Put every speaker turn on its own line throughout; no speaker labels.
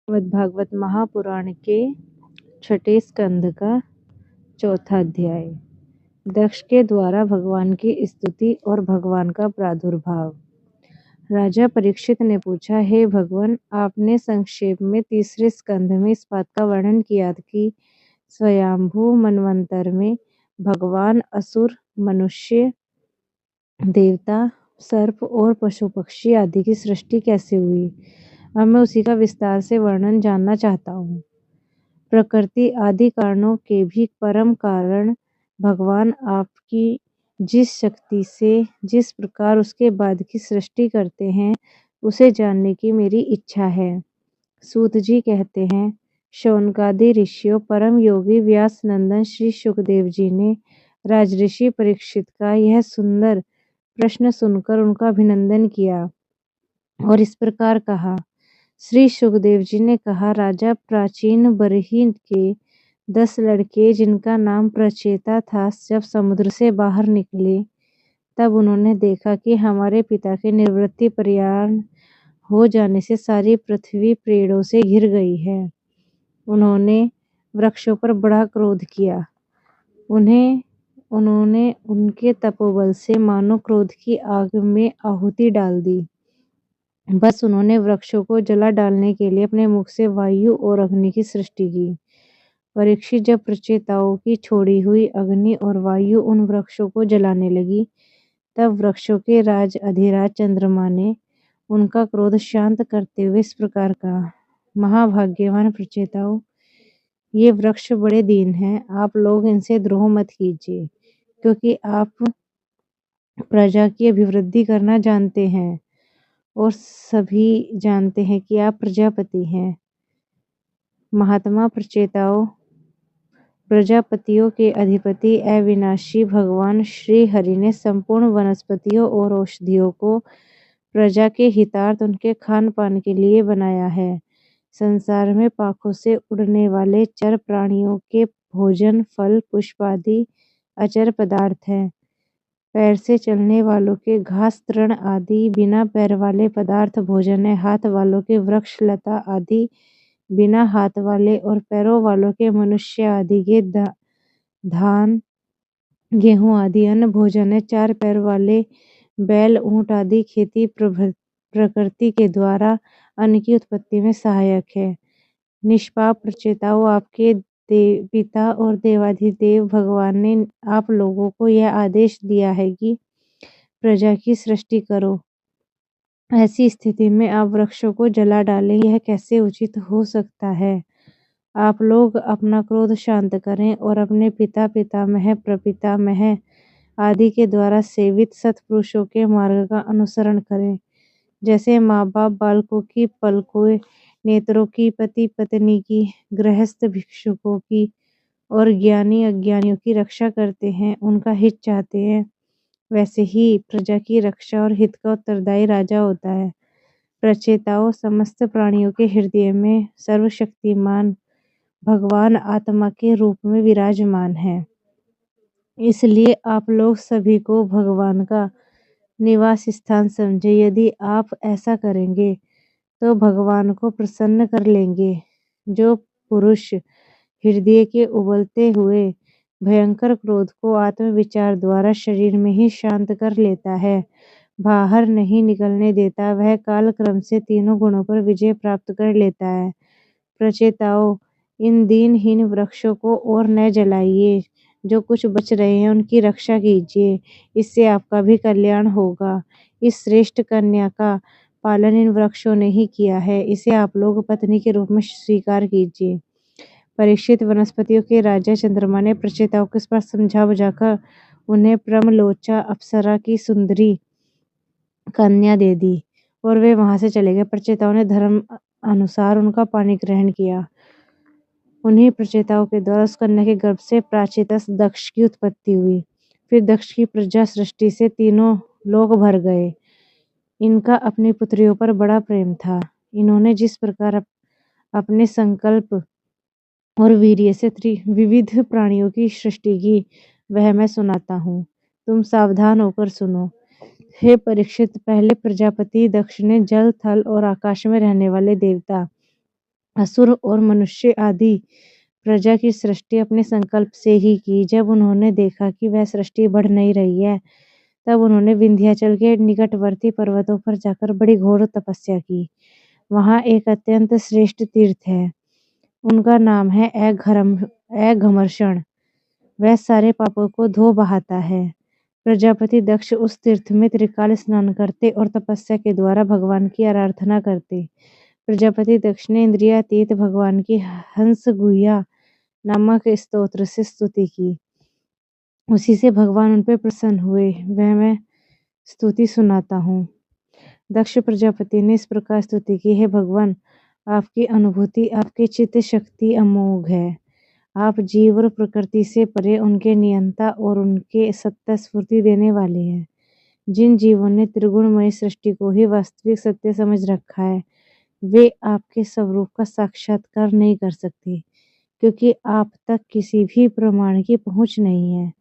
श्रीमद्भागवत महापुराण के छठे स्कंद का चौथा अध्याय। दक्ष के द्वारा भगवान की स्तुति और भगवान का प्रादुर्भाव। राजा परीक्षित ने पूछा, हे भगवान, आपने संक्षेप में तीसरे स्कंद में इस बात का वर्णन किया कि स्वयंभू मनवंतर में भगवान, असुर, मनुष्य, देवता, सर्प और पशु पक्षी आदि की सृष्टि कैसे हुई। अब मैं उसी का विस्तार से वर्णन जानना चाहता हूँ। प्रकृति आदि कारणों के भी परम कारण भगवान आपकी जिस शक्ति से जिस प्रकार उसके बाद की सृष्टि करते हैं, उसे जानने की मेरी इच्छा है। सूत जी कहते हैं, शौनकादि ऋषियों, परम योगी व्यास नंदन श्री सुखदेव जी ने राजऋषि परीक्षित का यह सुंदर प्रश्न सुनकर उनका अभिनंदन किया और इस प्रकार कहा। श्री सुखदेव जी ने कहा, राजा, प्राचीन बरही के 10 लड़के जिनका नाम प्रचेता था, जब समुद्र से बाहर निकले तब उन्होंने देखा कि हमारे पिता के निवृत्ति प्रयाण हो जाने से सारी पृथ्वी पेड़ों से घिर गई है। उन्होंने वृक्षों पर बड़ा क्रोध किया। उन्होंने उनके तपोबल से मानो क्रोध की आग में आहुति डाल दी। बस उन्होंने वृक्षों को जला डालने के लिए अपने मुख से वायु और अग्नि की सृष्टि की। परीक्षित, जब प्रचेताओं की छोड़ी हुई अग्नि और वायु उन वृक्षों को जलाने लगी, तब वृक्षों के राज अधिराज चंद्रमा ने उनका क्रोध शांत करते हुए इस प्रकार कहा, महाभाग्यवान प्रचेताओं, ये वृक्ष बड़े दीन हैं। आप लोग इनसे द्रोह मत कीजिए, क्योंकि आप प्रजा की अभिवृद्धि करना जानते हैं और सभी जानते हैं कि आप प्रजापति हैं। महात्मा प्रचेताओं, प्रजापतियों के अधिपति अविनाशी भगवान श्री हरि ने संपूर्ण वनस्पतियों और औषधियों को प्रजा के हितार्थ उनके खान पान के लिए बनाया है। संसार में पाखों से उड़ने वाले चर प्राणियों के भोजन फल पुष्प आदि अचर पदार्थ हैं। पैर से चलने वालों के घास तृण आदि बिना पैर वाले पदार्थ भोजन है। हाथ वालों के वृक्ष लता आदि बिना हाथ वाले और पैरों वालों के मनुष्य आदि के धान गेहूं आदि अन्न भोजन है। 4 पैर वाले बैल ऊंट आदि खेती प्रकृति के द्वारा अन्न की उत्पत्ति में सहायक है। निष्पाप प्रचेताओं, आपके पिता और देवाधिदेव भगवान ने आप लोगों को यह आदेश दिया है कि प्रजा की सृष्टि करो। ऐसी स्थिति में आप वृक्षों को जला डालें, यह कैसे उचित हो सकता है। आप लोग अपना क्रोध शांत करें और अपने पिता पितामह प्रपितामह आदि के द्वारा सेवित सत्पुरुषों के मार्ग का अनुसरण करें। जैसे माँ बाप बालकों की पलकों नेत्रों की, पति पत्नी की, गृहस्थ भिक्षुकों की और ज्ञानी अज्ञानियों की रक्षा करते हैं, उनका हित चाहते हैं, वैसे ही प्रजा की रक्षा और हित का उत्तरदायी राजा होता है। प्रचेताओं, समस्त प्राणियों के हृदय में सर्वशक्तिमान भगवान आत्मा के रूप में विराजमान है। इसलिए आप लोग सभी को भगवान का निवास स्थान समझे। यदि आप ऐसा करेंगे तो भगवान को प्रसन्न कर लेंगे। जो पुरुष हृदय के उबलते हुए भयंकर क्रोध को आत्मविचार द्वारा शरीर में ही शांत कर लेता है, बाहर नहीं निकलने देता, वह काल क्रम से तीनों गुणों पर विजय प्राप्त कर लेता है। प्रचेताओं, इन दीनहीन वृक्षों को और न जलाइए। जो कुछ बच रहे हैं उनकी रक्षा कीजिए, इससे आपका भी कल्याण होगा। इस श्रेष्ठ कन्या का पालन इन वृक्षों ने ही किया है, इसे आप लोग पत्नी के रूप में स्वीकार कीजिए। परीक्षित, वनस्पतियों के राजा चंद्रमा ने प्रचेताओं को इस पर समझा बुझाकर उन्हें प्रमलोचा अप्सरा की सुंदरी कन्या दे दी और वे वहां से चले गए। प्रचेताओं ने धर्म अनुसार उनका पानी ग्रहण किया। उन्हीं प्रचेताओं के द्वारा उस कन्या के गर्भ से प्राचेतस दक्ष की उत्पत्ति हुई। फिर दक्ष की प्रजा सृष्टि से तीनों लोक भर गए। इनका अपनी पुत्रियों पर बड़ा प्रेम था। इन्होंने जिस प्रकार अपने संकल्प और वीर्य से विविध प्राणियों की सृष्टि की, वह मैं सुनाता हूँ। तुम सावधान होकर सुनो। हे परीक्षित, पहले प्रजापति दक्ष ने जल थल और आकाश में रहने वाले देवता असुर और मनुष्य आदि प्रजा की सृष्टि अपने संकल्प से ही की। जब उन्होंने देखा कि वह सृष्टि बढ़ नहीं रही है, तब उन्होंने विंध्याचल के निकटवर्ती पर्वतों पर जाकर बड़ी घोर तपस्या की। वहाँ एक अत्यंत श्रेष्ठ तीर्थ है, उनका नाम है अघमर्षण। वह सारे पापों को धो बहाता है। प्रजापति दक्ष उस तीर्थ में त्रिकाल स्नान करते और तपस्या के द्वारा भगवान की आराधना करते। प्रजापति दक्ष ने इंद्रियातीत भगवान की हंस गुह्या नामक स्तोत्र से स्तुति की। उसी से भगवान उन पर प्रसन्न हुए। वह मैं स्तुति सुनाता हूँ। दक्ष प्रजापति ने इस प्रकार स्तुति की, हे भगवान, आपकी अनुभूति, आपकी चित्त शक्ति अमोघ है। आप जीव और प्रकृति से परे उनके नियंता और उनके सत्ता स्फूर्ति देने वाले हैं। जिन जीवों ने त्रिगुणमय सृष्टि को ही वास्तविक सत्य समझ रखा है, वे आपके स्वरूप का साक्षात्कार नहीं कर सकते, क्योंकि आप तक किसी भी प्रमाण की पहुंच नहीं है।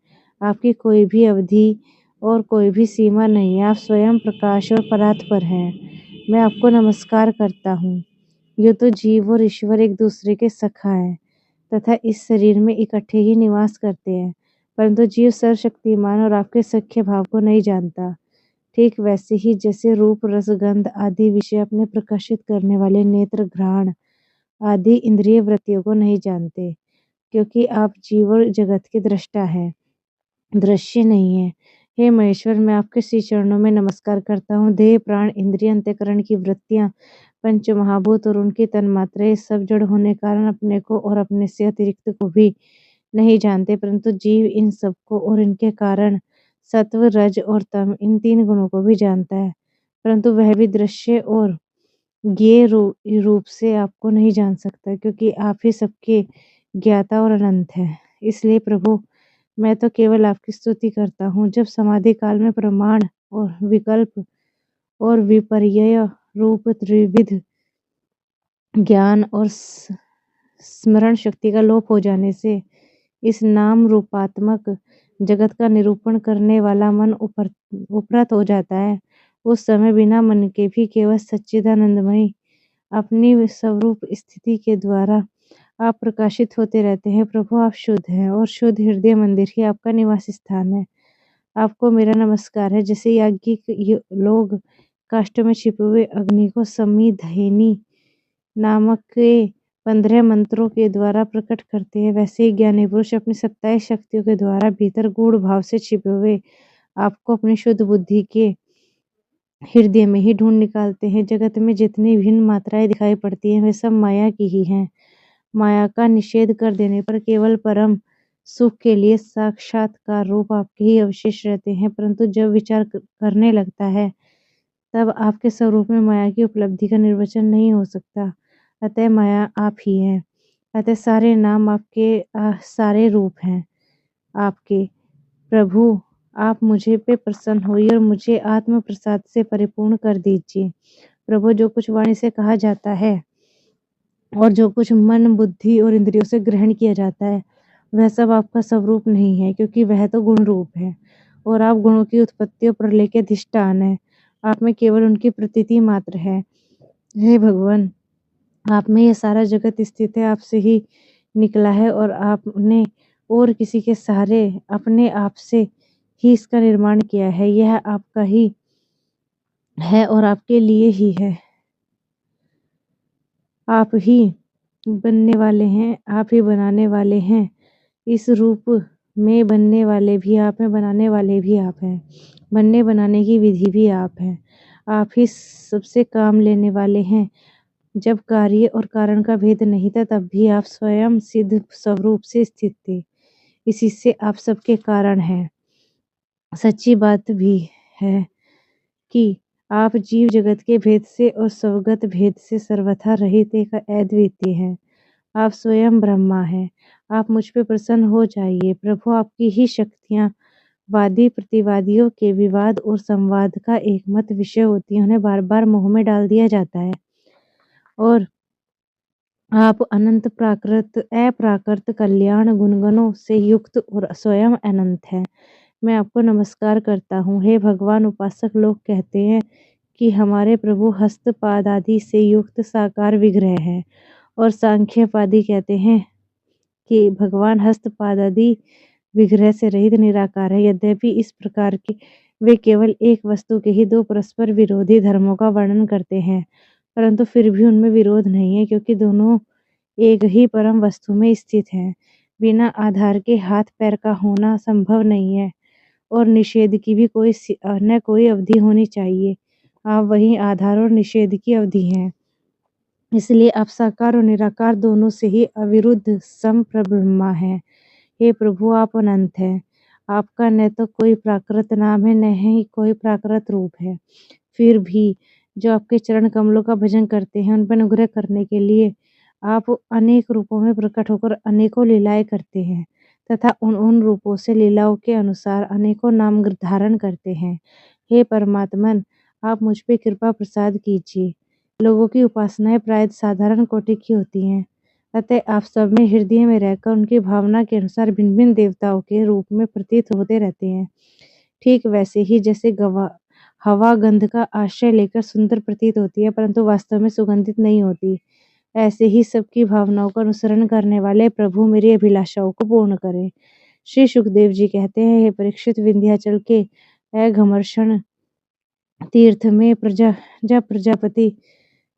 आपकी कोई भी अवधि और कोई भी सीमा नहीं है। आप स्वयं प्रकाश और परात्पर हैं। मैं आपको नमस्कार करता हूँ। ये तो जीव और ईश्वर एक दूसरे के सखा है तथा इस शरीर में इकट्ठे ही निवास करते हैं, परंतु जीव सर्वशक्तिमान और आपके सख्य भाव को नहीं जानता। ठीक वैसे ही जैसे रूप, रस, गंध आदि विषय अपने प्रकाशित करने वाले नेत्र, घ्राण आदि इंद्रिय वृत्तियों को नहीं जानते, क्योंकि आप जीव और जगत के दृष्टा हैं, दृश्य नहीं है। हे महेश्वर, मैं आपके श्री चरणों में नमस्कार करता हूँ। देह, प्राण, इंद्रिय, अंतःकरण की वृत्तियां, पंच महाभूत और उनकी तन्मात्राएं सब जड़ होने के कारण अपने को और अपने से अतिरिक्त को भी नहीं जानते, परंतु जीव इन सबको और इनके कारण सत्व, रज और तम इन तीन गुणों को भी जानता है, परंतु वह भी दृश्य और ज्ञेय रूप से आपको नहीं जान सकता, क्योंकि आप ही सबके ज्ञाता और अनंत हैं। इसलिए प्रभु, मैं तो केवल आपकी स्तुति करता हूँ। जब समाधि काल में प्रमाण और विकल्प और विपर्यय रूप त्रिविध ज्ञान और स्मरण शक्ति का लोप हो जाने से इस नाम रूपात्मक जगत का निरूपण करने वाला मन उपरत हो जाता है, उस समय बिना मन के भी केवल सच्चिदानंदमय अपनी स्वरूप स्थिति के द्वारा आप प्रकाशित होते रहते हैं। प्रभु, आप शुद्ध हैं और शुद्ध हृदय मंदिर ही आपका निवास स्थान है। आपको मेरा नमस्कार है। जैसे याज्ञिक लोग काष्ठ में छिपे हुए अग्नि को समिधैनी नामक के 15 मंत्रों के द्वारा प्रकट करते हैं, वैसे ही ज्ञानी पुरुष अपनी 27 शक्तियों के द्वारा भीतर गूढ़ भाव से छिपे हुए आपको अपनी शुद्ध बुद्धि के हृदय में ही ढूंढ निकालते हैं। जगत में जितनी भिन्न मात्राएं दिखाई पड़ती हैं, वे सब माया की ही हैं। माया का निषेध कर देने पर केवल परम सुख के लिए साक्षात्कार रूप आपके ही अवशेष रहते हैं, परंतु जब विचार करने लगता है, तब आपके स्वरूप में माया की उपलब्धि का निर्वचन नहीं हो सकता। अतः माया आप ही हैं। अतः सारे नाम आपके, सारे रूप हैं आपके। प्रभु, आप मुझे पे प्रसन्न होइए और मुझे आत्म प्रसाद से परिपूर्ण कर दीजिए। प्रभु, जो कुछ वाणी से कहा जाता है और जो कुछ मन, बुद्धि और इंद्रियों से ग्रहण किया जाता है, वह सब आपका स्वरूप नहीं है, क्योंकि वह तो गुण रूप है और आप गुणों की उत्पत्ति और प्रलय के अधिष्ठान है। आप में केवल उनकी प्रतीति मात्र है। हे भगवान, आप में यह सारा जगत स्थित है, आपसे ही निकला है और आपने और किसी के सहारे अपने आप से ही इसका निर्माण किया है। यह आपका ही है और आपके लिए ही है। आप ही बनने वाले हैं, आप ही बनाने वाले हैं। इस रूप में बनने वाले भी आप हैं, बनाने वाले भी आप हैं। बनने बनाने की विधि भी आप हैं। आप ही सबसे काम लेने वाले हैं। जब कार्य और कारण का भेद नहीं था, तब भी आप स्वयं सिद्ध स्वरूप से स्थित थे। इसी से आप सबके कारण हैं। सच्ची बात भी है कि आप जीव जगत के भेद से और स्वगत भेद से सर्वथा रहित एक अद्वितीय हैं। आप स्वयं ब्रह्मा हैं। आप मुझ पे प्रसन्न हो जाइए। प्रभु, आपकी ही शक्तियाँ वादी प्रतिवादियों के विवाद और संवाद का एकमत विषय होती है। उन्हें बार बार मोह में डाल दिया जाता है और आप अनंत अप्राकृत कल्याण गुणगणों से युक्त और स्वयं अनंत है। मैं आपको नमस्कार करता हूँ। हे भगवान, उपासक लोग कहते हैं कि हमारे प्रभु हस्त पाद आदि से युक्त साकार विग्रह है और सांख्यवादी कहते हैं कि भगवान हस्तपाद आदि विग्रह से रहित निराकार है। यद्यपि इस प्रकार के वे केवल एक वस्तु के ही दो परस्पर विरोधी धर्मों का वर्णन करते हैं, परंतु फिर भी उनमें विरोध नहीं है, क्योंकि दोनों एक ही परम वस्तु में स्थित हैं। बिना आधार के हाथ पैर का होना संभव नहीं है, और निषेध की भी न कोई अवधि होनी चाहिए। आप वही आधार और निषेध की अवधि हैं। इसलिए आप साकार और निराकार दोनों से ही अविरुद्ध संप्रब्रह्मा हैं। हे प्रभु, आप अनंत हैं। आपका न तो कोई प्राकृत नाम है, न ही कोई प्राकृत रूप है। फिर भी जो आपके चरण कमलों का भजन करते हैं, उन पर अनुग्रह करने के लिए आप अनेक रूपों में प्रकट होकर अनेकों लीलाएं करते हैं, तथा उन रूपों से लीलाओं के अनुसार अनेकों नाम धारण करते हैं। हे परमात्मन, आप मुझ पे कृपा प्रसाद कीजिए। लोगों की उपासनाएं प्रायः साधारण कोटि की होती हैं, अतः आप सब में हृदय में रहकर उनकी भावना के अनुसार भिन्न भिन्न देवताओं के रूप में प्रतीत होते रहते हैं। ठीक वैसे ही जैसे हवा गंध का आश्रय लेकर सुंदर प्रतीत होती है, परंतु वास्तव में सुगंधित नहीं होती, ऐसे ही सबकी भावनाओं का अनुसरण करने वाले प्रभु मेरी अभिलाषाओं को पूर्ण करें। श्री सुखदेव जी कहते हैं, हे परीक्षित, विंध्याचल के अघमर्षण तीर्थ में जब प्रजापति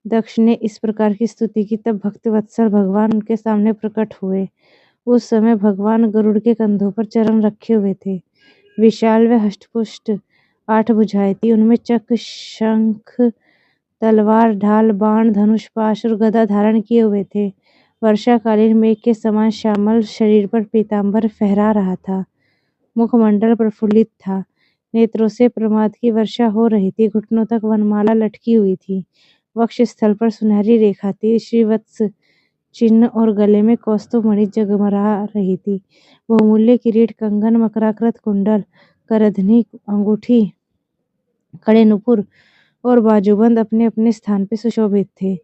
दक्ष ने इस प्रकार की स्तुति की, तब भक्तवत्सल भगवान उनके सामने प्रकट हुए। उस समय भगवान गरुड़ के कंधों पर चरण रखे हुए थे। विशाल व हष्टपुष्ट 8 भुजाएं थी। उनमें चक्र, शंख, तलवार, ढाल, बाण, धनुष, पाश और गदा धारण किए हुए थे। वर्षाकालीन मेघ के समान श्यामल शरीर पर पीतांबर फहरा रहा था। मुखमंडल प्रफुल्लित था। नेत्रों से प्रमाद की वर्षा हो रही थी। घुटनों तक वनमाला लटकी हुई थी। वक्ष स्थल पर सुनहरी रेखा थी। श्रीवत्स चिन्ह और गले में कौस्तुभ मणि जगमगा रही थी। बहुमूल्य किरीट, कंगन, मकराकृत कुंडल, करधनी, अंगूठी, कड़े नुपुर और बाजूबंद अपने अपने स्थान पर सुशोभित थे।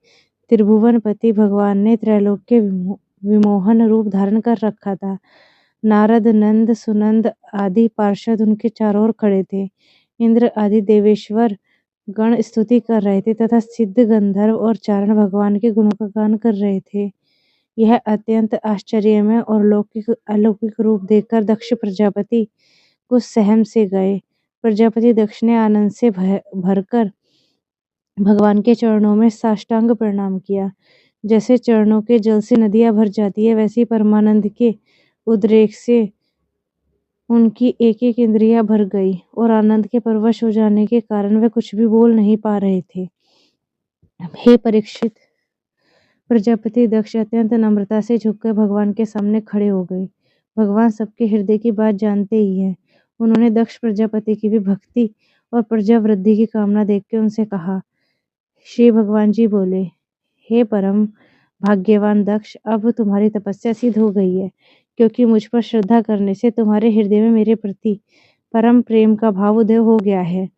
त्रिभुवनपति भगवान ने त्रैलोक के विमोहन रूप धारण कर रखा था। नारद, नंद, सुनंद आदि पार्षद उनके चारों ओर खड़े थे। इंद्र आदि देवेश्वर गण स्तुति कर रहे थे, तथा सिद्ध, गंधर्व और चारण भगवान के गुणों का गान कर रहे थे। यह अत्यंत आश्चर्यमय और अलौकिक रूप देखकर दक्ष प्रजापति कुछ सहम से गए। प्रजापति दक्ष ने आनंद से भरकर भगवान के चरणों में साष्टांग प्रणाम किया। जैसे चरणों के जल से नदियां भर जाती है, वैसे परमानंद के उद्रेक से उनकी एक एक इंद्रियां भर गई, और आनंद के परवश हो जाने के कारण वे कुछ भी बोल नहीं पा रहे थे। हे परीक्षित, प्रजापति दक्ष अत्यंत नम्रता से झुककर भगवान के सामने खड़े हो गए। भगवान सबके हृदय की बात जानते ही हैं। उन्होंने दक्ष प्रजापति की भी भक्ति और प्रजा वृद्धि की कामना देखकर उनसे कहा। श्री भगवान जी बोले, हे परम भाग्यवान दक्ष, अब तुम्हारी तपस्या सिद्ध हो गई है, क्योंकि मुझ पर श्रद्धा करने से तुम्हारे हृदय में मेरे प्रति परम प्रेम का भाव उदय हो गया है।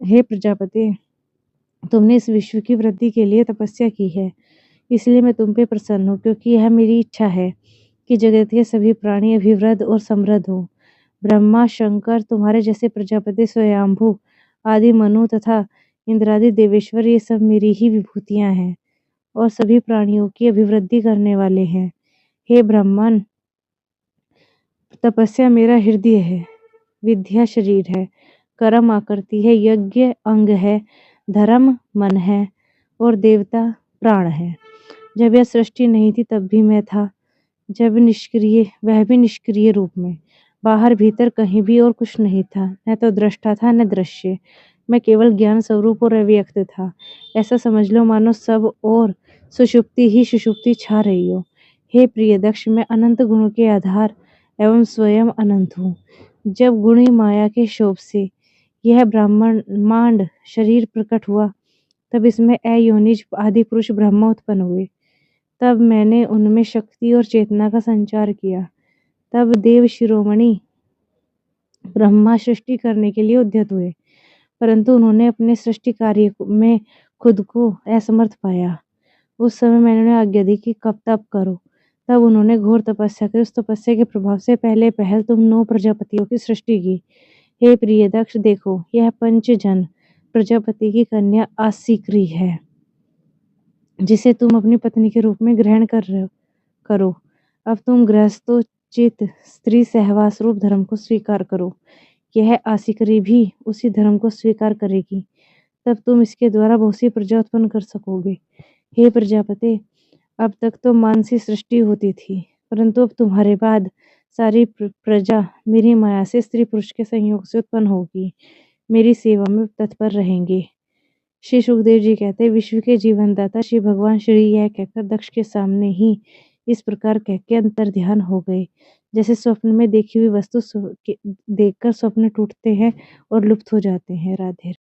हे प्रजापति, तुमने इस विश्व की वृद्धि के लिए तपस्या की है, इसलिए मैं तुम पे प्रसन्न हूँ, क्योंकि यह मेरी इच्छा है कि जगत के सभी प्राणी अभिवृद्ध और समृद्ध हो। ब्रह्मा, शंकर, तुम्हारे जैसे प्रजापति, स्वयंभू आदि, मनु तथा इंद्रादि देवेश्वर, ये सब मेरी ही विभूतियां हैं और सभी प्राणियों की अभिवृद्धि करने वाले हैं। हे ब्राह्मण, तपस्या मेरा हृदय है, विद्या शरीर है, कर्म आकृति है, यज्ञ अंग है, धर्म मन है और देवता प्राण है। जब यह सृष्टि नहीं थी तब भी मैं था, जब निष्क्रिय, वह भी निष्क्रिय रूप में। बाहर भीतर कहीं भी और कुछ नहीं था, न तो दृष्टा था न दृश्य। मैं केवल ज्ञान स्वरूप और अव्यक्त था। ऐसा समझ लो मानो सब और सुषुप्ति ही सुषुप्ति छा रही हो। हे प्रिय दक्ष, मैं अनंत गुणों के आधार एवं स्वयं अनंत हूँ। जब गुणी माया के शोभ से यह ब्रह्मांड शरीर प्रकट हुआ, तब इसमें अयोनिज आदि पुरुष ब्रह्मा उत्पन्न हुए। तब मैंने उनमें शक्ति और चेतना का संचार किया। तब देव शिरोमणि ब्रह्मा सृष्टि करने के लिए उद्यत हुए, परंतु उन्होंने अपने सृष्टि कार्य में खुद को असमर्थ पाया। उस समय मैंने उन्हें आज्ञा दी कि कब तप करो। तब उन्होंने घोर तपस्या की। उस तपस्या के प्रभाव से पहले पहल तुम 9 प्रजापतियों की सृष्टि की। हे प्रिय दक्ष, देखो, यह पंचजन प्रजापति की कन्या आसिक्री है। जिसे तुम अपनी पत्नी के रूप में ग्रहण करो। अब तुम गृहस्थोचित स्त्री सहवास रूप धर्म को स्वीकार करो। यह आसिकरी भी उसी धर्म को स्वीकार करेगी। तब तुम इसके द्वारा बहुत सी प्रजा उत्पन्न कर सकोगे। हे प्रजापते, अब तक तो मानसी सृष्टि होती थी, परंतु अब तुम्हारे बाद सारी प्रजा मेरी माया से स्त्री पुरुष के संयोग से उत्पन्न होगी, मेरी सेवा में तत्पर रहेंगे। श्री सुखदेव जी कहते हैं, विश्व के जीवनदाता श्री भगवान श्री यह कहकर दक्ष के सामने ही इस प्रकार कह के अंतर ध्यान हो गए, जैसे स्वप्न में देखी हुई वस्तु देखकर स्वप्न टूटते हैं और लुप्त हो जाते हैं। राधे।